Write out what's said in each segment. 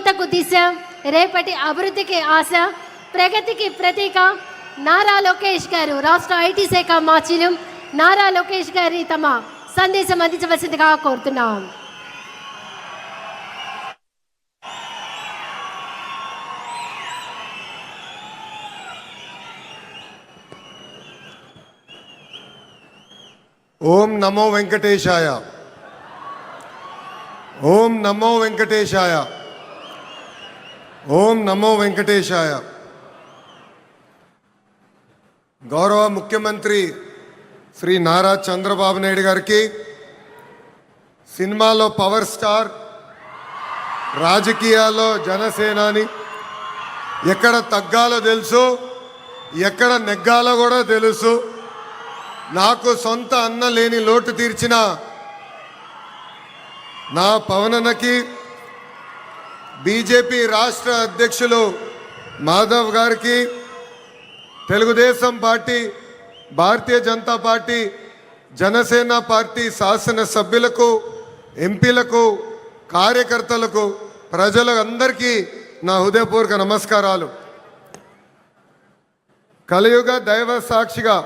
యువతకు దిశ, రేపటి అభివృద్ధికి ఆశ, ప్రగతికి ప్రతీక నారా లోకేష్ గారు, రాష్ట్ర ఐటీ శాఖ మాచిలం నారా లోకేష్ గారి తమ సందేశం అందించవలసిందిగా కోరుతున్నాం. ఓం నమో వెంకటేశాయ. ఓం నమో వెంకటేశాయ. ఓం నమో వెంకటేశాయ. గౌరవ ముఖ్యమంత్రి శ్రీ నారా చంద్రబాబు నాయుడు గారికి, సినిమాలో పవర్ స్టార్, రాజకీయాల్లో జనసేనాని, ఎక్కడ తగ్గాలో తెలుసు, ఎక్కడ నెగ్గాలో కూడా తెలుసు. నాకు సొంత అన్న లేని లోటు తీర్చిన నా పవనన్నకి, బీజేపీ రాష్ట్ర అధ్యక్షులు మాధవ్ గారికి, తెలుగుదేశం పార్టీ, భారతీయ జనతా పార్టీ, జనసేన పార్టీ శాసనసభ్యులకు, ఎంపీలకు, కార్యకర్తలకు, ప్రజలందరికీ నా హృదయపూర్వక నమస్కారాలు. కలియుగ దైవ సాక్షిగా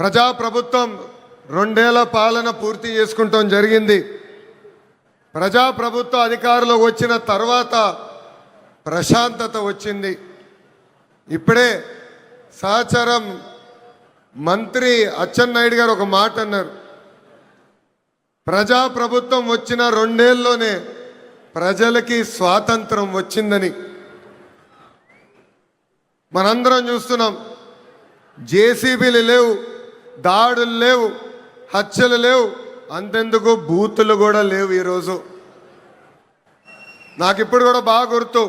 ప్రజాప్రభుత్వం 2 ఏళ్ల పాలన పూర్తి చేసుకుంటాం జరిగింది. ప్రజాప్రభుత్వ అధికారంలో వచ్చిన తర్వాత ప్రశాంతత వచ్చింది. ఇప్పుడే సహచరం మంత్రి అచ్చెన్నాయుడు గారు ఒక మాట అన్నారు. ప్రజాప్రభుత్వం వచ్చిన 2 ఏళ్లలోనే ప్రజలకి స్వాతంత్రం వచ్చిందని. మనందరం చూస్తున్నాం. జేసీబీలు లేవు, దాడులు లేవు, హత్యలు లేవు, అంతెందుకు బూతులు కూడా లేవు. ఈరోజు నాకు ఇప్పుడు కూడా బాగా గుర్తు,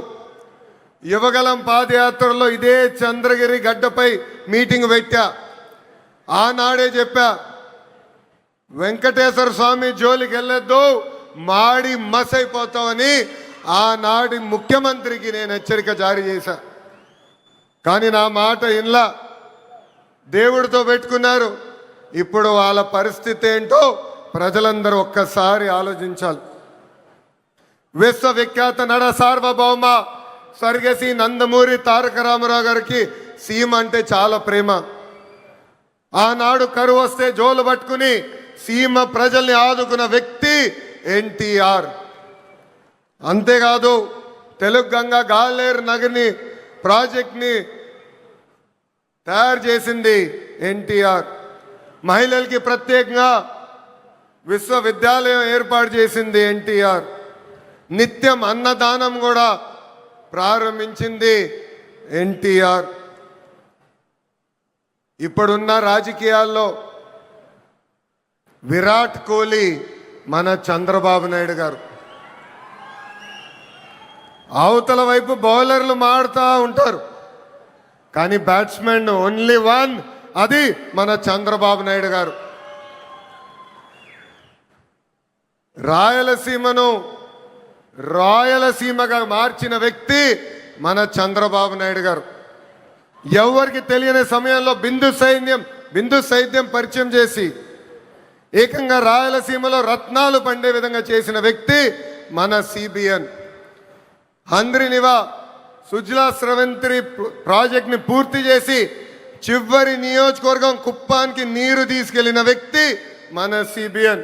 యువగలం పాదయాత్రలో ఇదే చంద్రగిరి గడ్డపై మీటింగ్ పెట్టా. ఆనాడే చెప్పా, వెంకటేశ్వర స్వామి జోలికి వెళ్ళొద్దు, మాడి మసైపోతామని ఆనాడి ముఖ్యమంత్రికి నేను హెచ్చరిక జారీ చేశా. కానీ నా మాట ఇన్లా, దేవుడితో పెట్టుకున్నారు. ఇప్పుడు వాళ్ళ పరిస్థితి ఏంటో ప్రజలందరూ ఒక్కసారి ఆలోచించాలి. విశ్వవిఖ్యాత నడ సార్వభౌమ స్వర్గశ్రీ నందమూరి తారక రామారావు గారికి సీమ అంటే చాలా ప్రేమ. ఆనాడు కరువు వస్తే జోలు పట్టుకుని సీమ ప్రజల్ని ఆదుకున్న వ్యక్తి ఎన్టీఆర్. అంతేకాదు, తెలుగు గంగా గాలేరు నగర్ని ప్రాజెక్ట్ని తయారు చేసింది ఎన్టీఆర్. మహిళలకి ప్రత్యేకంగా విశ్వవిద్యాలయం ఏర్పాటు చేసింది ఎన్టీఆర్. నిత్యం అన్నదానం కూడా ప్రారంభించింది ఎన్టీఆర్. ఇప్పుడున్న రాజకీయాల్లో విరాట్ కోహ్లీ మన చంద్రబాబు నాయుడు గారు. అవతల వైపు బౌలర్లు మాడుతూ ఉంటారు, కానీ బ్యాట్స్మెన్ ఓన్లీ వన్, అది మన చంద్రబాబు నాయుడు గారు. రాయలసీమను రాయలసీమగా మార్చిన వ్యక్తి మన చంద్రబాబు నాయుడు గారు. ఎవరికి తెలియని సమయంలో బిందు సైద్యం పరిచయం చేసి ఏకంగా రాయలసీమలో రత్నాలు పండే విధంగా చేసిన వ్యక్తి మన సిబిఎన్. హంద్రినివా సుజలా స్రవంతి ప్రాజెక్ట్ని పూర్తి చేసి చివరి నియోజకవర్గం కుప్పానికి నీరు తీసుకెళ్లిన వ్యక్తి మన సిబిఎన్.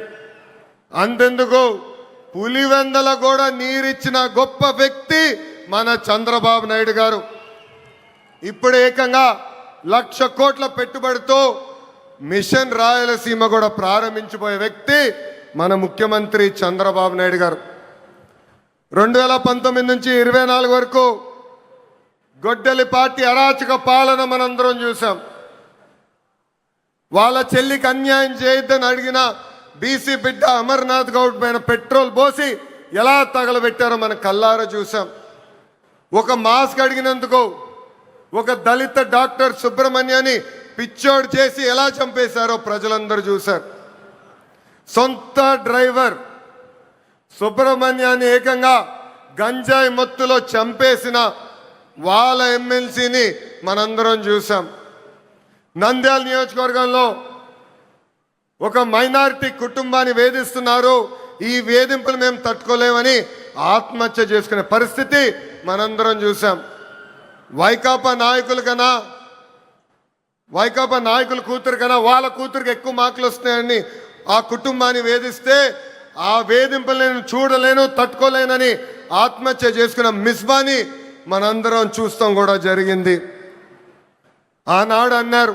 అంతెందుకు పులివెందల కూడా నీరిచ్చిన గొప్ప వ్యక్తి మన చంద్రబాబు నాయుడు గారు. ఇప్పుడు ఏకంగా 1,00,000 కోట్ల పెట్టుబడితో మిషన్ రాయలసీమ కూడా ప్రారంభించిపోయే వ్యక్తి మన ముఖ్యమంత్రి చంద్రబాబు నాయుడు గారు. 2019 నుంచి 24 వరకు గొడ్డలి పార్టీ అరాచక పాలన మనందరం చూసాం. వాళ్ళ చెల్లికి అన్యాయం చేయొద్దని అడిగిన బీసీ బిడ్డ అమర్నాథ్ గౌడ్ పైన పెట్రోల్ పోసి ఎలా తగలబెట్టారో మనం కల్లారా చూసాం. ఒక మాస్క్ అడిగినందుకు ఒక దళిత డాక్టర్ సుబ్రహ్మణ్యాన్ని పిచ్చోడు చేసి ఎలా చంపేశారో ప్రజలందరూ చూశారు. సొంత డ్రైవర్ సుబ్రహ్మణ్యాన్ని ఏకంగా గంజాయి మత్తులో చంపేసిన వాళ్ళ ఎమ్మెల్సీని మనందరం చూసాం. నంద్యాల నియోజకవర్గంలో ఒక మైనారిటీ కుటుంబాన్ని వేధిస్తున్నారు, ఈ వేధింపులు మేము తట్టుకోలేమని ఆత్మహత్య చేసుకునే పరిస్థితి మనందరం చూసాం. వైకాపా నాయకుల కూతురు కన్నా వాళ్ళ కూతురికి ఎక్కువ మార్కులు వస్తున్నాయని ఆ కుటుంబాన్ని వేధిస్తే ఆ వేధింపులు నేను చూడలేను, తట్టుకోలేనని ఆత్మహత్య చేసుకున్న మిస్బాని మనందరం చూస్తాం కూడా జరిగింది. ఆనాడు అన్నారు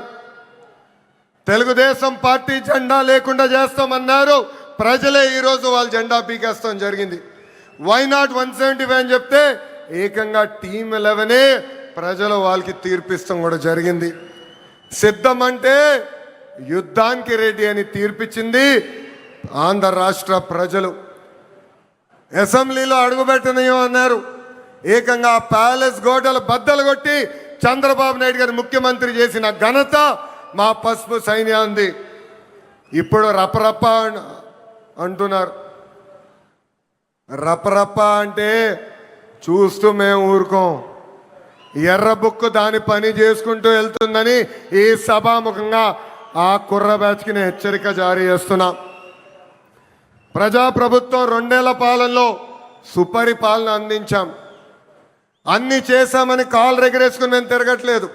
తెలుగుదేశం పార్టీ జెండా లేకుండా చేస్తామన్నారు, ప్రజలే ఈరోజు వాళ్ళ జెండా పీకేస్తాం జరిగింది. వై నాట్ 175 అని చెప్తే ఏకంగా టీమ్ 11 ప్రజలు వాళ్ళకి తీర్పిస్తాం కూడా జరిగింది. సిద్ధం అంటే యుద్ధానికి రెడీ అని తీర్పిచ్చింది ఆంధ్ర రాష్ట్ర ప్రజలు. అసెంబ్లీలో అడుగుపెట్టనయో అన్నారు, ఏకంగా ప్యాలెస్ గోడలు బద్దలు కొట్టి చంద్రబాబు నాయుడు గారు ముఖ్యమంత్రి చేసిన ఘనత మా పసుపు సైన్యాంది. ఇప్పుడు రపరప అంటున్నారు. రపరప అంటే చూస్తూ మేము ఊరుకోం. ఎర్ర బుక్కు దాని పని చేసుకుంటూ వెళ్తుందని ఈ సభాముఖంగా ఆ కుర్ర బ్యాచ్కి నేను హెచ్చరిక జారీ చేస్తున్నా. ప్రజాప్రభుత్వం 2 ఏళ్ల పాలనలో సుపరిపాలన అందించాం. అన్ని చేశామని కాలు రెగరేసుకుని మేము తిరగట్లేదు.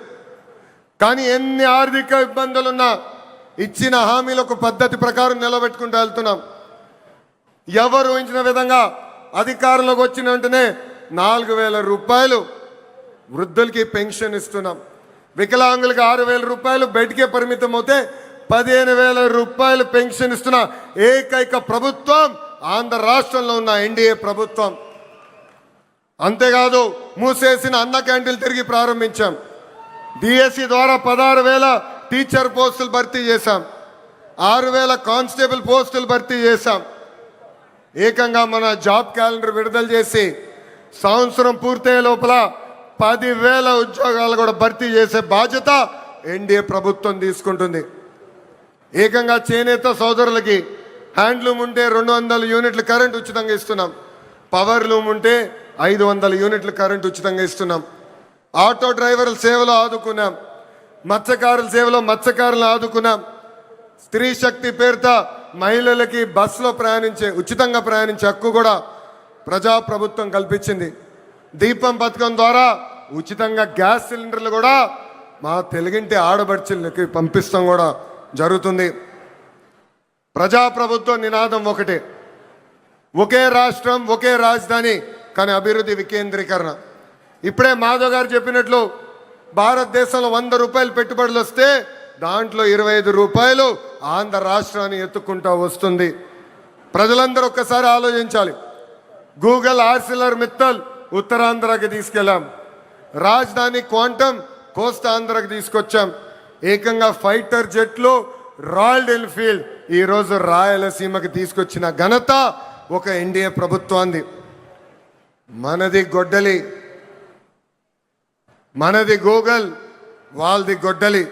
కానీ ఎన్ని ఆర్థిక ఇబ్బందులున్నా ఇచ్చిన హామీలకు పద్ధతి ప్రకారం నిలబెట్టుకుంటూ వెళ్తున్నాం. ఎవరు ఊహించిన విధంగా అధికారంలోకి వచ్చిన వెంటనే 4,000 రూపాయలు వృద్ధులకి పెన్షన్ ఇస్తున్నాం. వికలాంగులకి 6,000 రూపాయలు బెడ్కే పరిమితం అవుతే 15,000 రూపాయలు పెన్షన్ ఇస్తున్న ఏకైక ప్రభుత్వం ఆంధ్ర రాష్ట్రంలో ఉన్న ఎన్డీఏ ప్రభుత్వం. అంతేకాదు మూసేసిన అన్న క్యాంటీన్లు తిరిగి ప్రారంభించాం. డిఎస్సి ద్వారా 16,000 టీచర్ పోస్టులు భర్తీ చేశాం. 6,000 కానిస్టేబుల్ పోస్టులు భర్తీ చేశాం. ఏకంగా మన జాబ్ క్యాలెండర్ విడుదల చేసి సంవత్సరం పూర్తయ్యే లోపల 10,000 ఉద్యోగాలు కూడా భర్తీ చేసే బాధ్యత ఎన్డీఏ ప్రభుత్వం తీసుకుంటుంది. ఏకంగా చేనేత సోదరులకి హ్యాండ్లూమ్ ఉంటే 200 యూనిట్లు కరెంట్ ఉచితంగా ఇస్తున్నాం. పవర్ లూమ్ ఉంటే 500 యూనిట్లు కరెంట్ ఉచితంగా ఇస్తున్నాం. ఆటో డ్రైవర్ల సేవలో ఆదుకున్నాం. మత్స్యకారుల సేవలో మత్స్యకారులను ఆదుకున్నాం. స్త్రీ శక్తి పేరుతో మహిళలకి బస్సులో ఉచితంగా ప్రయాణించే హక్కు కూడా ప్రజాప్రభుత్వం కల్పించింది. దీపం పథకం ద్వారా ఉచితంగా గ్యాస్ సిలిండర్లు కూడా మా తెలుగింటి ఆడబడుచులకి పంపిస్తాం కూడా జరుగుతుంది. ప్రజాప్రభుత్వం నినాదం ఒకటే, ఒకే రాష్ట్రం ఒకే రాజధాని కానీ అభివృద్ధి వికేంద్రీకరణ. ఇప్పుడే మాధవ్ గారు చెప్పినట్లు భారతదేశంలో 100 రూపాయలు పెట్టుబడులు వస్తే దాంట్లో 25 రూపాయలు ఆంధ్ర రాష్ట్రాన్ని ఎత్తుకుంటూ వస్తుంది. ప్రజలందరూ ఒక్కసారి ఆలోచించాలి. గూగుల్ ఆర్సిలర్ మిత్తల్ ఉత్తరాంధ్రకి తీసుకెళ్ళాం. రాజధాని క్వాంటమ్ కోస్తాంధ్రకి తీసుకొచ్చాం. ఏకంగా ఫైటర్ జెట్లు రాయల్ ఎన్ఫీల్డ్ ఈరోజు రాయలసీమకి తీసుకొచ్చిన ఘనత ఒక ఎన్డీఏ ప్రభుత్వాన్ని. మనది గొడ్డలి, మనది గూగుల్, వాళ్ళది గొడ్డలి.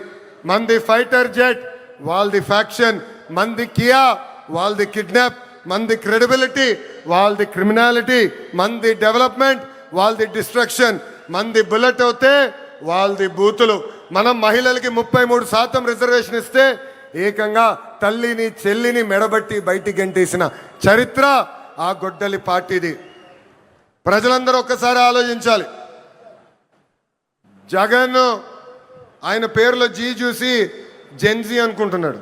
మంది ఫైటర్ జెట్, వాళ్ళది ఫ్యాక్షన్. మంది కియా, వాళ్ళది కిడ్నాప్. మంది క్రెడిబిలిటీ, వాళ్ళది క్రిమినాలిటీ. మంది డెవలప్మెంట్, వాళ్ళది డిస్ట్రక్షన్. మంది బుల్లెట్ అవుతే వాళ్ళది బూతులు. మనం మహిళలకి 33% రిజర్వేషన్ ఇస్తే ఏకంగా తల్లిని చెల్లిని మెడబట్టి బయటికి గంటేసిన చరిత్ర ఆ గొడ్డలి పార్టీది. ప్రజలందరూ ఒక్కసారి ఆలోచించాలి. జగన్ ఆయన పేరులో జీ చూసి జెన్జీ అనుకుంటున్నాడు.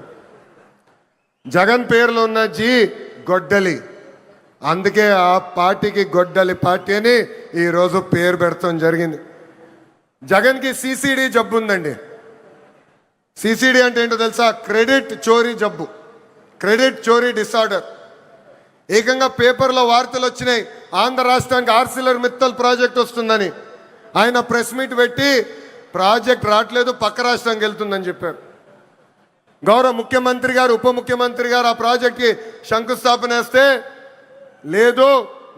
జగన్ పేరులో ఉన్న జీ గొడ్డలి. అందుకే ఆ పార్టీకి గొడ్డలి పార్టీ అని ఈరోజు పేరు పెడతాం జరిగింది. జగన్కి సిసిడి జబ్బు ఉందండి. సిసిడి అంటే ఏంటో తెలుసా? క్రెడిట్ చోరీ జబ్బు, క్రెడిట్ చోరీ డిసార్డర్. ఏకంగా పేపర్లో వార్తలు వచ్చినాయి, ఆంధ్ర రాష్ట్రానికి ఆర్సిలర్ మిత్తల్ ప్రాజెక్ట్ వస్తుందని. ఆయన ప్రెస్ మీట్ పెట్టి ప్రాజెక్ట్ రావట్లేదు, పక్క రాష్ట్రానికి వెళ్తుందని చెప్పారు. గౌరవ ముఖ్యమంత్రి గారు, ఉప ముఖ్యమంత్రి గారు ఆ ప్రాజెక్ట్కి శంకుస్థాపన వేస్తే లేదు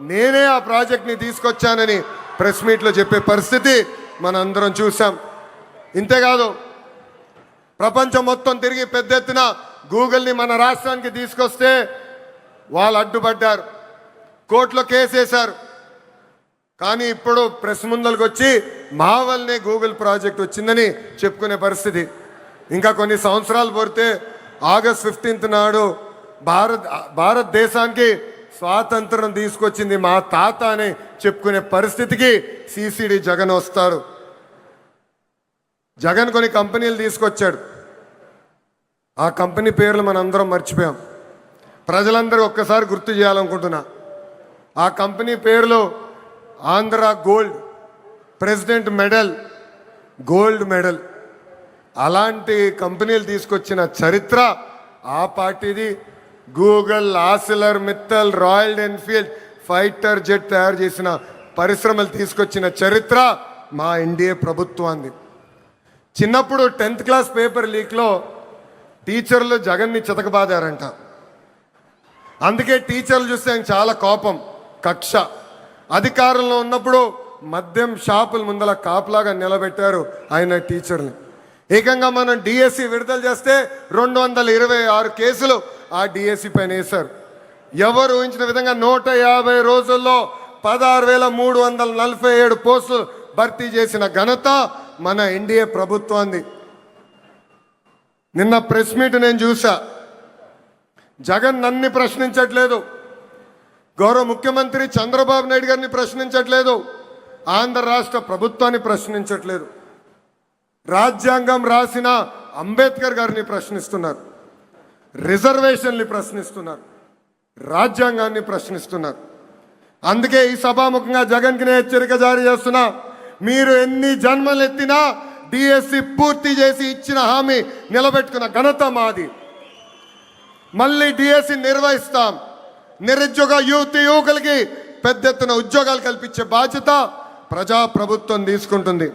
నేనే ఆ ప్రాజెక్ట్ని తీసుకొచ్చానని ప్రెస్ మీట్లో చెప్పే పరిస్థితి మనందరం చూసాం. ఇంతేకాదు ప్రపంచం మొత్తం తిరిగి పెద్ద ఎత్తున గూగుల్ని మన రాష్ట్రానికి తీసుకొస్తే వాళ్ళు అడ్డుపడ్డారు, కోర్టులో కేసేశారు. కానీ ఇప్పుడు ప్రెస్ ముందరికి వచ్చి మా వల్లనే గూగుల్ ప్రాజెక్ట్ వచ్చిందని చెప్పుకునే పరిస్థితి. ఇంకా కొన్ని సంవత్సరాలు పోతే ఆగస్ట్ 15 నాడు భారతదేశానికి స్వాతంత్రం తీసుకొచ్చింది మా తాత అని చెప్పుకునే పరిస్థితికి సిసిడి జగన్ వస్తారు. జగన్ కొన్ని కంపెనీలు తీసుకొచ్చాడు. ఆ కంపెనీ పేర్లు మనందరం మర్చిపోయాం. ప్రజలందరూ ఒక్కసారి గుర్తు చేయాలనుకుంటున్నా. ఆ కంపెనీ పేర్లు Andhra gold, president medal, gold medal. అలాంటి కంపెనీలు తీసుకొచ్చిన చరిత్ర ఆ పార్టీది. Google, ఆసిలర్ Mittal, royal Enfield fighter jet తయారు చేసిన పరిశ్రమలు తీసుకొచ్చిన చరిత్ర మా ఎన్డీఏ ప్రభుత్వాన్ని. చిన్నప్పుడు 10th క్లాస్ పేపర్ లీక్లో టీచర్లు జగన్ని చితకబాదారంట. అందుకే టీచర్లు చూస్తే ఆయనకు చాలా కోపం, కక్ష. అధికారంలో ఉన్నప్పుడు మద్యం షాపుల ముందల కాపులాగా నిలబెట్టారు ఆయన టీచర్ని. ఏకంగా మనం డిఎస్సి విడుదల చేస్తే 226 కేసులు ఆ డిఎస్సి పైన వేశారు. ఎవరు ఊహించిన విధంగా 150 రోజుల్లో 16,347 పోస్టులు భర్తీ చేసిన ఘనత మన ఎన్డీఏ ప్రభుత్వాన్ని. నిన్న ప్రెస్ మీట్ నేను చూసా. జగన్ నన్ను ప్రశ్నించట్లేదు, గౌరవ ముఖ్యమంత్రి చంద్రబాబు నాయుడు గారిని ప్రశ్నించట్లేదు, ఆంధ్ర రాష్ట్ర ప్రభుత్వాన్ని ప్రశ్నించట్లేదు. రాజ్యాంగం రాసిన అంబేద్కర్ గారిని ప్రశ్నిస్తున్నారు, రిజర్వేషన్ని ప్రశ్నిస్తున్నారు, రాజ్యాంగాన్ని ప్రశ్నిస్తున్నారు. అందుకే ఈ సభాముఖంగా జగన్కి నేను హెచ్చరిక జారీ చేస్తున్నా. మీరు ఎన్ని జన్మలు ఎత్తినా డిఎస్సి పూర్తి చేసి ఇచ్చిన హామీ నిలబెట్టుకున్న ఘనత మాది. మళ్ళీ డిఎస్సి నిర్వహిస్తాం. నిరుద్యోగ యువకులకి పెద్ద ఎత్తున ఉద్యోగాలు కల్పించే బాధ్యత ప్రజాప్రభుత్వం తీసుకుంటుంది.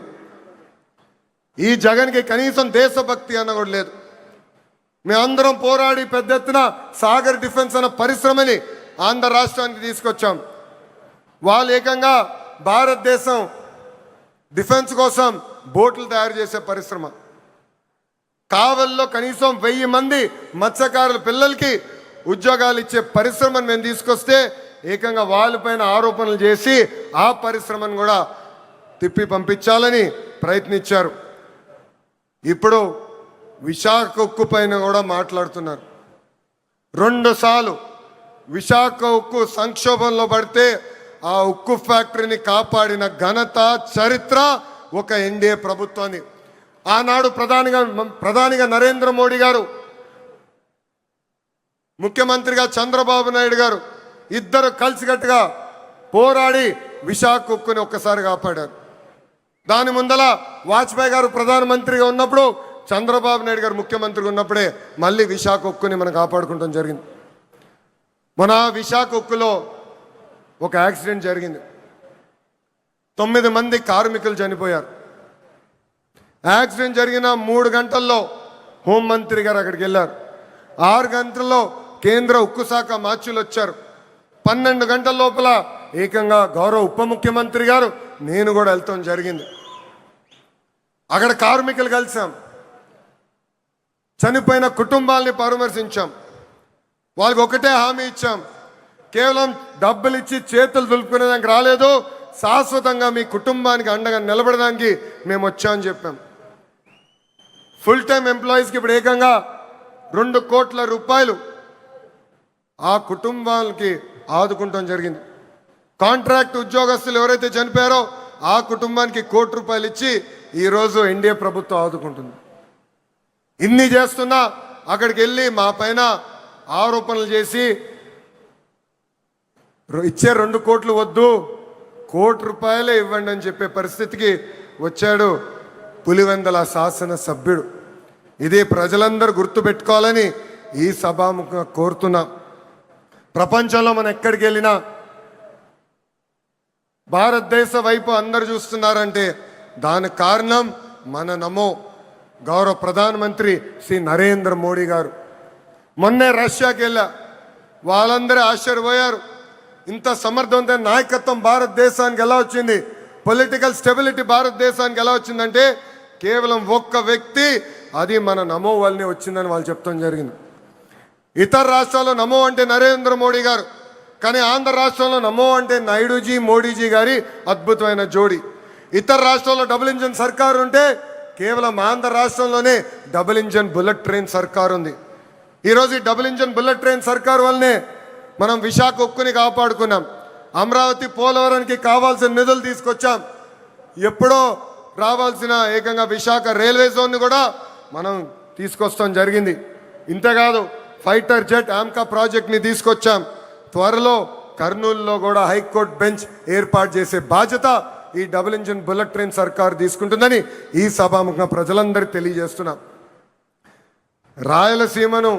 ఈ జగన్కి కనీసం దేశభక్తి అన్న కూడా లేదు. మేమందరం పోరాడి పెద్ద ఎత్తున సాగర్ డిఫెన్స్ అన్న పరిశ్రమని ఆంధ్ర రాష్ట్రానికి తీసుకొచ్చాం. వాళ్ళు ఏకంగా భారతదేశం డిఫెన్స్ కోసం బోట్లు తయారు చేసే పరిశ్రమ. కావల్లో కనీసం 1000 మంది మత్స్యకారుల పిల్లలకి ఉద్యోగాలు ఇచ్చే పరిశ్రమను మేము తీసుకొస్తే ఏకంగా వాళ్ళపైన ఆరోపణలు చేసి ఆ పరిశ్రమను కూడా తిప్పి పంపించాలని ప్రయత్నించారు. ఇప్పుడు విశాఖ ఉక్కు పైన కూడా మాట్లాడుతున్నారు. 2 సార్లు విశాఖ ఉక్కు సంక్షోభంలో పడితే ఆ ఉక్కు ఫ్యాక్టరీని కాపాడిన ఘనత, చరిత్ర ఒక ఎన్డీఏ ప్రభుత్వాన్ని. ఆనాడు ప్రధానిగా నరేంద్ర మోడీ గారు, ముఖ్యమంత్రిగా చంద్రబాబు నాయుడు గారు ఇద్దరు కలిసికట్టుగా పోరాడి విశాఖ ఉక్కుని ఒక్కసారి కాపాడారు. దాని ముందల వాజ్పేయి గారు ప్రధానమంత్రిగా ఉన్నప్పుడు, చంద్రబాబు నాయుడు గారు ముఖ్యమంత్రిగా ఉన్నప్పుడే మళ్ళీ విశాఖ ఉక్కుని మనం కాపాడుకుంటాం జరిగింది. మన విశాఖ ఉక్కులో ఒక యాక్సిడెంట్ జరిగింది. 9 మంది కార్మికులు చనిపోయారు. యాక్సిడెంట్ జరిగిన 3 గంటల్లో హోంమంత్రి గారు అక్కడికి వెళ్ళారు. 6 గంటల్లో కేంద్ర ఉక్కు శాఖ మార్చులు వచ్చారు. 12 గంటల లోపల ఏకంగా గౌరవ ఉప ముఖ్యమంత్రి గారు, నేను కూడా వెళ్తాం జరిగింది. అక్కడ కార్మికులు కలిసాం, చనిపోయిన కుటుంబాలని పరామర్శించాం. వాళ్ళకి ఒకటే హామీ ఇచ్చాం, కేవలం డబ్బులు ఇచ్చి చేతులు దులుపుకునేదానికి రాలేదు, శాశ్వతంగా మీ కుటుంబానికి అండగా నిలబడడానికి మేము వచ్చామని చెప్పాం. ఫుల్ టైం ఎంప్లాయీస్కి ఇప్పుడు ఏకంగా 2 కోట్ల రూపాయలు ఆ కుటుంబాలకి ఆదుకుంటాం జరిగింది. కాంట్రాక్ట్ ఉద్యోగస్తులు ఎవరైతే చనిపోయారో ఆ కుటుంబానికి 1 కోటి రూపాయలు ఇచ్చి ఈరోజు ఎన్డీఏ ప్రభుత్వం ఆదుకుంటుంది. ఇన్ని చేస్తున్నా అక్కడికి వెళ్ళి మా పైన ఆరోపణలు చేసి ఇచ్చే 2 కోట్లు వద్దు, 1 కోటి రూపాయలే ఇవ్వండి అని చెప్పే పరిస్థితికి వచ్చాడు పులివెందల శాసన సభ్యుడు. ఇది ప్రజలందరూ గుర్తుపెట్టుకోవాలని ఈ సభాముఖంగా కోరుతున్నా. ప్రపంచంలో మనం ఎక్కడికి వెళ్ళినా భారతదేశ వైపు అందరు చూస్తున్నారంటే దానికి కారణం మన నమో గౌరవ ప్రధానమంత్రి శ్రీ నరేంద్ర మోడీ గారు. మొన్నే రష్యాకి వెళ్ళా, వాళ్ళందరూ ఆశ్చర్యపోయారు. ఇంత సమర్థవంతమైన నాయకత్వం భారతదేశానికి ఎలా వచ్చింది, పొలిటికల్ స్టెబిలిటీ భారతదేశానికి ఎలా వచ్చిందంటే కేవలం ఒక్క వ్యక్తి, అది మన నమో వల్లనే వచ్చిందని వాళ్ళు చెప్తాం జరిగింది. ఇతర రాష్ట్రాల్లో నమో అంటే నరేంద్ర మోడీ గారు, కానీ ఆంధ్ర రాష్ట్రంలో నమో అంటే నాయుడుజీ మోడీజీ గారి అద్భుతమైన జోడి. ఇతర రాష్ట్రాల్లో డబుల్ ఇంజన్ సర్కారు ఉంటే కేవలం ఆంధ్ర రాష్ట్రంలోనే డబుల్ ఇంజన్ బుల్లెట్ ట్రైన్ సర్కారు ఉంది. ఈరోజు ఈ డబుల్ ఇంజన్ బుల్లెట్ ట్రైన్ సర్కారు వల్లనే మనం విశాఖ ఉక్కుని కాపాడుకున్నాం. అమరావతి పోలవరానికి కావాల్సిన నిధులు తీసుకొచ్చాం. ఎప్పుడో రావాల్సిన ఏకంగా విశాఖ రైల్వే జోన్ని కూడా మనం తీసుకొస్తాం జరిగింది. ఇంతేకాదు ఫైటర్ జెట్ ఆమ్కా ప్రాజెక్ట్ని తీసుకొచ్చాం. త్వరలో కర్నూలులో కూడా హైకోర్టు బెంచ్ ఏర్పాటు చేసే బాధ్యత ఈ డబుల్ ఇంజిన్ బుల్లెట్ ట్రైన్ సర్కార్ తీసుకుంటుందని ఈ సభాముఖంగా ప్రజలందరికీ తెలియజేస్తున్నాం. రాయలసీమను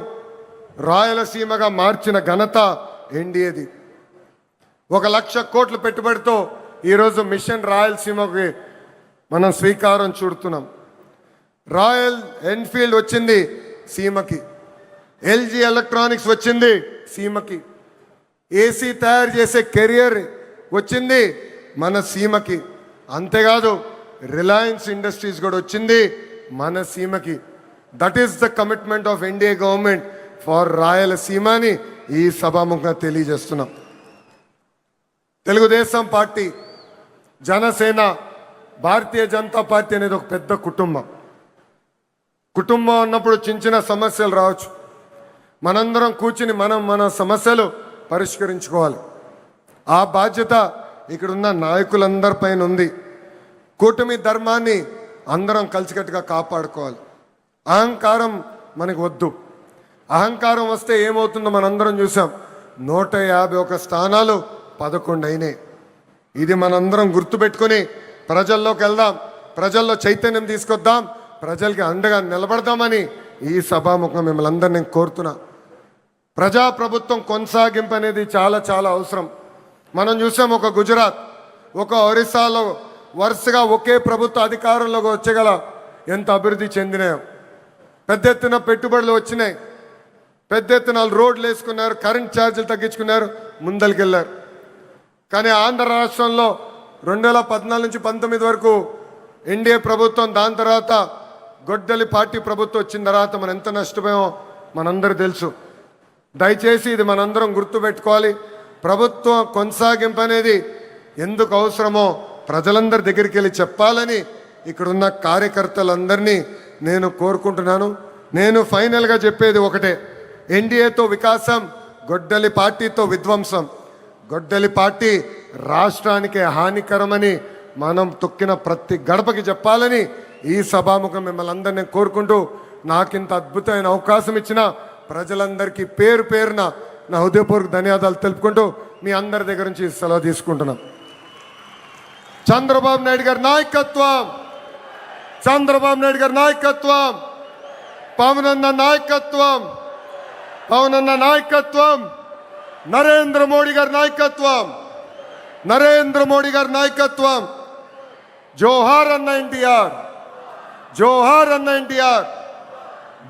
రాయలసీమగా మార్చిన ఘనత ఎన్డీఏది. 1,00,000 కోట్ల పెట్టుబడితో ఈరోజు మిషన్ రాయలసీమకి మనం శ్రీకారం చుడుతున్నాం. రాయల్ ఎన్ఫీల్డ్ వచ్చింది సీమకి, ఎల్జీ ఎలక్ట్రానిక్స్ వచ్చింది సీమకి, ఏసీ తయారు చేసే కెరియర్ వచ్చింది మన సీమకి. అంతేకాదు రిలయన్స్ ఇండస్ట్రీస్ కూడా వచ్చింది మన సీమకి. That is the commitment of NDA government for Rayalaseema అని ఈ సభాముఖంగా తెలియజేస్తున్నాం. తెలుగుదేశం పార్టీ, జనసేన, భారతీయ జనతా పార్టీ అనేది ఒక పెద్ద కుటుంబం. కుటుంబం అన్నప్పుడు చిన్న చిన్న సమస్యలు రావచ్చు. మనందరం కూర్చుని మన సమస్యలు పరిష్కరించుకోవాలి. ఆ బాధ్యత ఇక్కడున్న నాయకులందరిపైన ఉంది. కూటమి ధర్మాన్ని అందరం కలిసికట్టుగా కాపాడుకోవాలి. అహంకారం మనకు వద్దు. అహంకారం వస్తే ఏమవుతుందో మనందరం చూసాం. 151 స్థానాలు 11 అయినాయి. ఇది మనందరం గుర్తుపెట్టుకొని ప్రజల్లోకి వెళ్దాం, ప్రజల్లో చైతన్యం తీసుకొద్దాం, ప్రజలకి అండగా నిలబడదామని ఈ సభాముఖం మిమ్మల్ని అందరినీ నేను కోరుతున్నా. ప్రజాప్రభుత్వం కొనసాగింపు అనేది చాలా చాలా అవసరం. మనం చూసాం ఒక గుజరాత్, ఒక ఒరిస్సాలో వరుసగా ఒకే ప్రభుత్వ అధికారంలోకి వచ్చేగల ఎంత అభివృద్ధి చెందినాయో. పెద్ద ఎత్తున పెట్టుబడులు వచ్చినాయి, పెద్ద ఎత్తున రోడ్లు వేసుకున్నారు, కరెంట్ ఛార్జీలు తగ్గించుకున్నారు, ముందరికెళ్ళారు. కానీ ఆంధ్ర రాష్ట్రంలో 2014 నుంచి 19 వరకు ఎన్డీఏ ప్రభుత్వం, దాని తర్వాత గొడ్డలి పార్టీ ప్రభుత్వం వచ్చిన తర్వాత మనం ఎంత నష్టపోయామో మనందరూ తెలుసు. దయచేసి ఇది మనందరం గుర్తుపెట్టుకోవాలి. ప్రభుత్వం కొనసాగింపు అనేది ఎందుకు అవసరమో ప్రజలందరి దగ్గరికి వెళ్ళి చెప్పాలని ఇక్కడున్న కార్యకర్తలందరినీ నేను కోరుకుంటున్నాను. నేను ఫైనల్గా చెప్పేది ఒకటే, ఎన్డీఏతో వికాసం, గొడ్డలి పార్టీతో విధ్వంసం. గొడ్డలి పార్టీ రాష్ట్రానికి హానికరమని మనం తొక్కిన ప్రతి గడపకి చెప్పాలని ఈ సభాముఖం మిమ్మల్ని అందరినీ కోరుకుంటూ, నాకింత అద్భుతమైన అవకాశం ఇచ్చిన ప్రజలందరికీ పేరు పేరున నా హృదయపూర్వక ధన్యవాదాలు తెలుపుకుంటూ మీ అందరి దగ్గర నుంచి సెలవు తీసుకుంటున్నాం. చంద్రబాబు నాయుడు గారి నాయకత్వం, చంద్రబాబు నాయుడు గారి నాయకత్వం, పవనన్న నాయకత్వం, పవనన్న నాయకత్వం, నరేంద్ర మోడీ గారి నాయకత్వం, నరేంద్ర మోడీ గారి నాయకత్వం. జోహార్ అన్న ఎన్టీఆర్, జోహార్ అన్న ఎన్టీఆర్.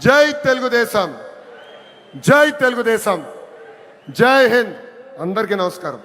జై తెలుగుదేశం, జై తెలుగుదేశం, జై హింద్. అందరికీ నమస్కారం.